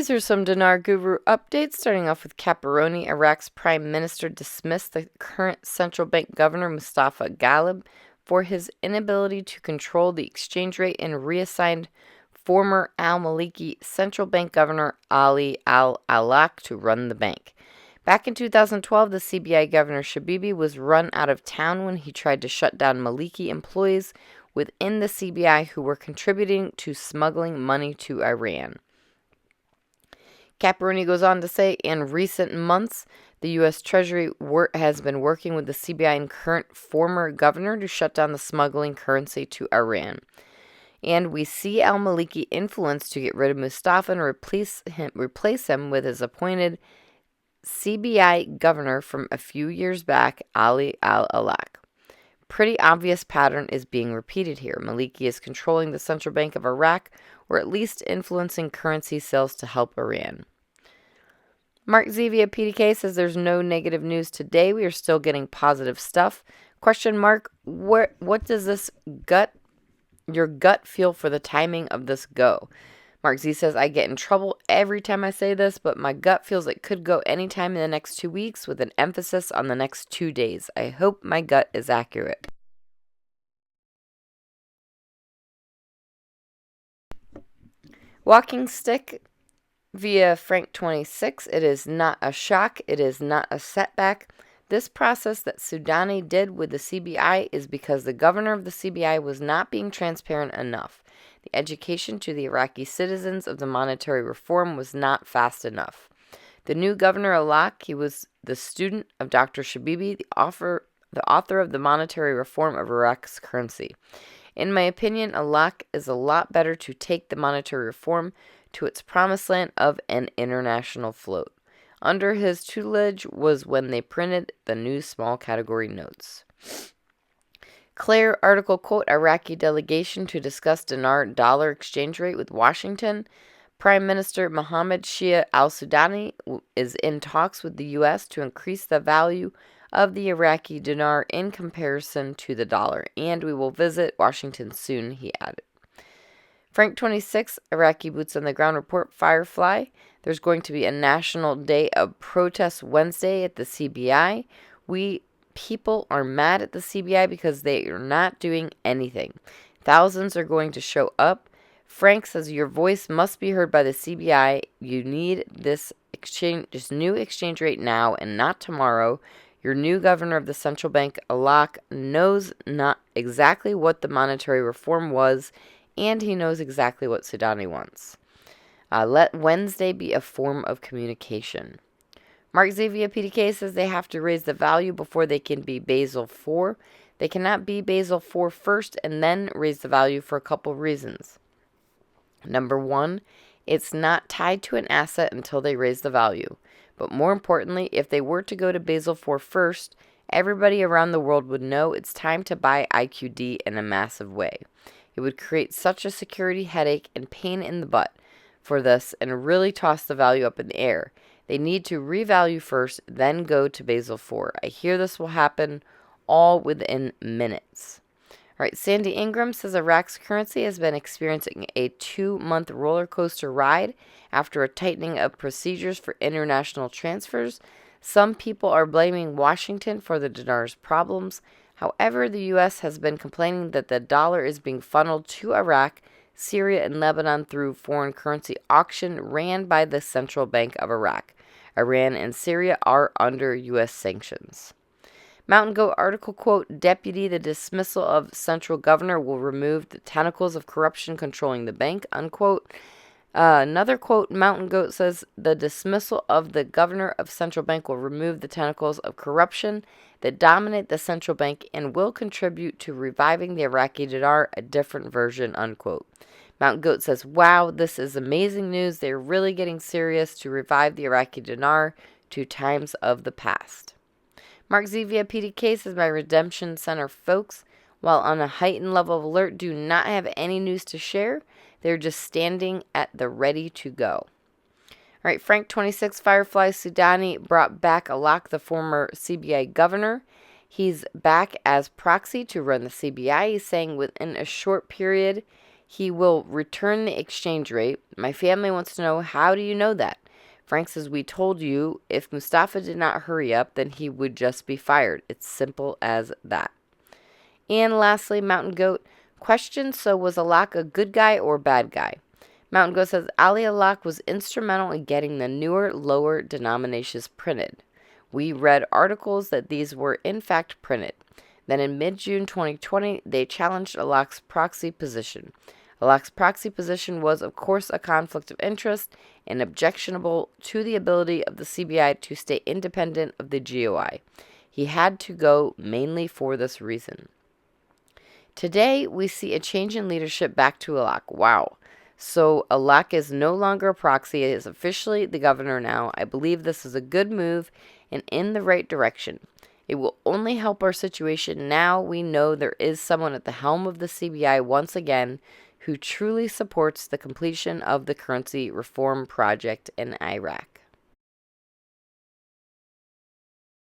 These are some Dinar Guru updates, starting off with Caparoni. Iraq's prime minister dismissed the current central bank governor, Mustafa Ghalib, for his inability to control the exchange rate and reassigned former al-Maliki central bank governor Ali al-Alak to run the bank. Back in 2012, the CBI governor Shabibi was run out of town when he tried to shut down Maliki employees within the CBI who were contributing to smuggling money to Iran. Caparoni goes on to say, in recent months, the U.S. Treasury has been working with the CBI and current former governor to shut down the smuggling currency to Iran. And we see al-Maliki influence to get rid of Mustafa and replace him with his appointed CBI governor from a few years back, Ali al-Alak. Pretty obvious pattern is being repeated here. Maliki is controlling the central bank of Iraq, or at least influencing currency sales to help Iran. Mark Z via PDK says there's no negative news today. We are still getting positive stuff. Question mark, what does your gut feel for the timing of this go? Mark Z says, I get in trouble every time I say this, but my gut feels it could go anytime in the next 2 weeks with an emphasis on the next 2 days. I hope my gut is accurate. Walking Stick via Frank26, it is not a shock, it is not a setback. This process that Soudani did with the CBI is because the governor of the CBI was not being transparent enough. The education to the Iraqi citizens of the monetary reform was not fast enough. The new governor Alak, he was the student of Dr. Shabibi, the author of the monetary reform of Iraq's currency. In my opinion, Alak is a lot better to take the monetary reform to its promised land of an international float. Under his tutelage was when they printed the new small category notes. Claire article quote, Iraqi delegation to discuss dinar-dollar exchange rate with Washington. Prime Minister Mohammed Shia al-Sudani is in talks with the U.S. to increase the value of the Iraqi dinar in comparison to the dollar, and we will visit Washington soon, he added. Frank26, Iraqi Boots on the Ground report, Firefly. There's going to be a national day of protest Wednesday at the CBI. People are mad at the CBI because they are not doing anything. Thousands are going to show up. Frank says your voice must be heard by the CBI. You need this new exchange rate now and not tomorrow. Your new governor of the central bank, Alak, knows not exactly what the monetary reform was, and he knows exactly what Soudani wants. Let Wednesday be a form of communication. Mark Xavier PDK says they have to raise the value before they can be Basel IV. They cannot be Basel IV first and then raise the value for a couple reasons. Number one, it's not tied to an asset until they raise the value. But more importantly, if they were to go to Basel IV first, everybody around the world would know it's time to buy IQD in a massive way. It would create such a security headache and pain in the butt for this and really toss the value up in the air. They need to revalue first, then go to Basel IV. I hear this will happen all within minutes. All right, Sandy Ingram says Iraq's currency has been experiencing a 2-month roller coaster ride after a tightening of procedures for international transfers. Some people are blaming Washington for the dinar's problems. However, the U.S. has been complaining that the dollar is being funneled to Iraq, Syria, and Lebanon through foreign currency auction ran by the Central Bank of Iraq. Iran and Syria are under U.S. sanctions. Mountain Goat article quote, Deputy, the dismissal of central governor will remove the tentacles of corruption controlling the bank, unquote. Another quote, Mountain Goat says, the dismissal of the governor of central bank will remove the tentacles of corruption that dominate the central bank and will contribute to reviving the Iraqi dinar, a different version, unquote. Mountain Goat says, wow, this is amazing news. They're really getting serious to revive the Iraqi dinar to times of the past. Mark Z via PDK says, my Redemption Center folks, while on a heightened level of alert, do not have any news to share. They're just standing at the ready to go. All right, Frank26, Firefly Soudani brought back Alak, the former CBI governor. He's back as proxy to run the CBI. He's saying within a short period, He will return the exchange rate. My family wants to know, how do you know that? Frank says, we told you if Mustafa did not hurry up, then he would just be fired. It's simple as that. And lastly, Mountain Goat, question, so was Alak a good guy or bad guy? Mountain Goat says, Ali Alak was instrumental in getting the newer, lower denominations printed. We read articles that these were in fact printed. Then in mid-June 2020, they challenged Alak's proxy position. Alak's proxy position was, of course, a conflict of interest and objectionable to the ability of the CBI to stay independent of the GOI. He had to go mainly for this reason. Today, we see a change in leadership back to Alak. Wow. So Alak is no longer a proxy. He is officially the governor now. I believe this is a good move and in the right direction. It will only help our situation now we know there is someone at the helm of the CBI once again who truly supports the completion of the currency reform project in Iraq.